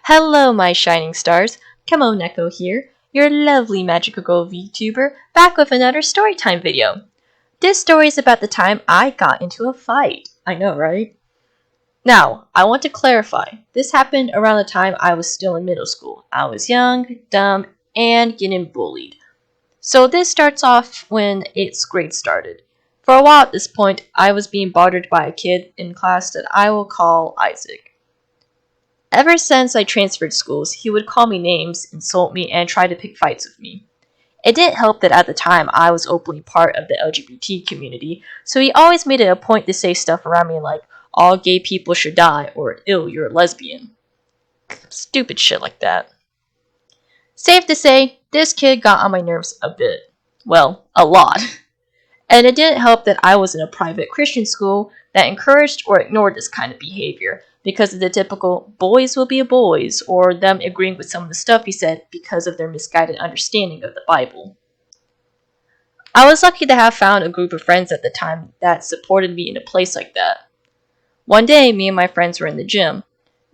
Hello, my shining stars. Kamo Neko here, your lovely magical girl VTuber, back with another storytime video. This story is about the time I got into a fight. I know, right? Now, I want to clarify. This happened around the time I was still in middle school. I was young, dumb, and getting bullied. So this starts off when 8th grade started. For a while at this point, I was being bothered by a kid in class that I will call Isaac. Ever since I transferred schools, he would call me names, insult me, and try to pick fights with me. It didn't help that at the time I was openly part of the LGBT community, so he always made it a point to say stuff around me like, all gay people should die, or ew, you're a lesbian. Stupid shit like that. Safe to say, this kid got on my nerves a bit. Well, a lot. And it didn't help that I was in a private Christian school that encouraged or ignored this kind of behavior because of the typical boys will be boys, or them agreeing with some of the stuff he said because of their misguided understanding of the Bible. I was lucky to have found a group of friends at the time that supported me in a place like that. One day, me and my friends were in the gym.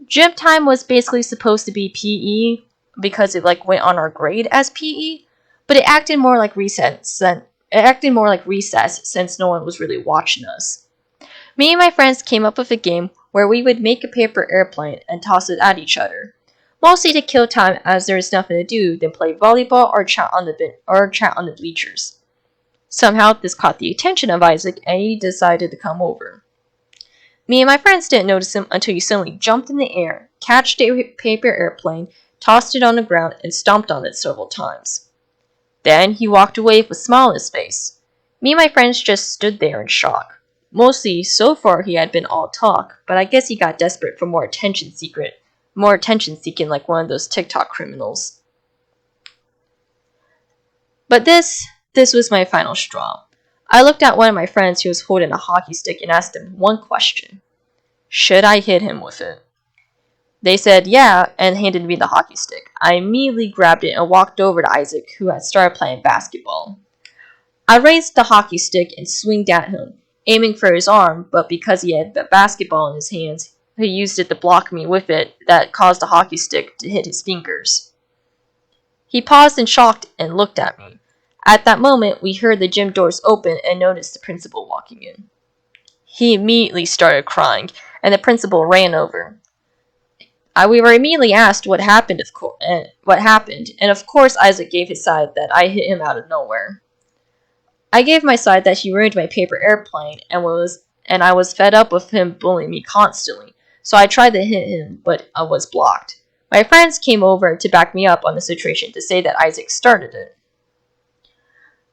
Gym time was basically supposed to be PE because it went on our grade as PE, but it acted more like recess since no one was really watching us. Me and my friends came up with a game where we would make a paper airplane and toss it at each other, mostly to kill time as there was nothing to do than play volleyball or chat on the bleachers. Somehow this caught the attention of Isaac and he decided to come over. Me and my friends didn't notice him until he suddenly jumped in the air, catched a paper airplane, tossed it on the ground, and stomped on it several times. Then he walked away with a smile on his face. Me and my friends just stood there in shock. Mostly, so far he had been all talk, but I guess he got desperate for more attention seeking like one of those TikTok criminals. But this was my final straw. I looked at one of my friends who was holding a hockey stick and asked him one question. Should I hit him with it? They said yeah and handed me the hockey stick. I immediately grabbed it and walked over to Isaac, who had started playing basketball. I raised the hockey stick and swinged at him, aiming for his arm, but because he had the basketball in his hands, he used it to block me with it that caused the hockey stick to hit his fingers. He paused in shock and looked at me. At that moment, we heard the gym doors open and noticed the principal walking in. He immediately started crying, and the principal ran over. We were immediately asked what happened, and of course Isaac gave his side that I hit him out of nowhere. I gave my side that he ruined my paper airplane and I was fed up with him bullying me constantly, so I tried to hit him, but I was blocked. My friends came over to back me up on the situation to say that Isaac started it.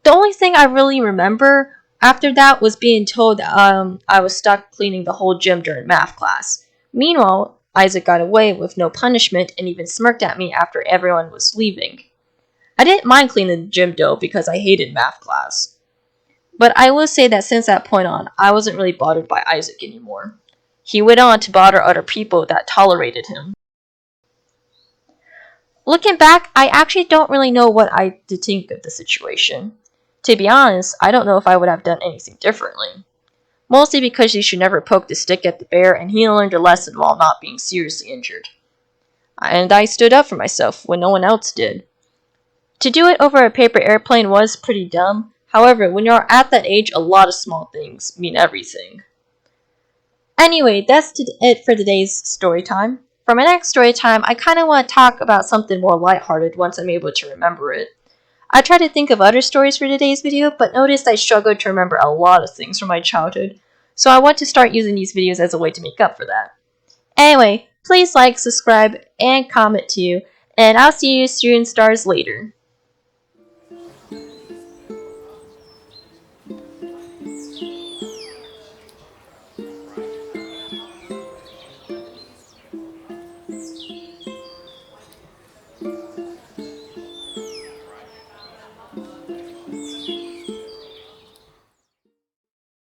The only thing I really remember after that was being told that I was stuck cleaning the whole gym during math class. Meanwhile, Isaac got away with no punishment and even smirked at me after everyone was leaving. I didn't mind cleaning the gym though because I hated math class. But I will say that since that point on, I wasn't really bothered by Isaac anymore. He went on to bother other people that tolerated him. Looking back, I actually don't really know what I to think of the situation. To be honest, I don't know if I would have done anything differently. Mostly because he should never poke the stick at the bear and he learned a lesson while not being seriously injured. And I stood up for myself when no one else did. To do it over a paper airplane was pretty dumb. However, when you're at that age, a lot of small things mean everything. Anyway, that's it for today's story time. For my next story time, I kind of want to talk about something more lighthearted once I'm able to remember it. I tried to think of other stories for today's video, but noticed I struggled to remember a lot of things from my childhood, so I want to start using these videos as a way to make up for that. Anyway, please like, subscribe, and comment too, and I'll see you student stars later.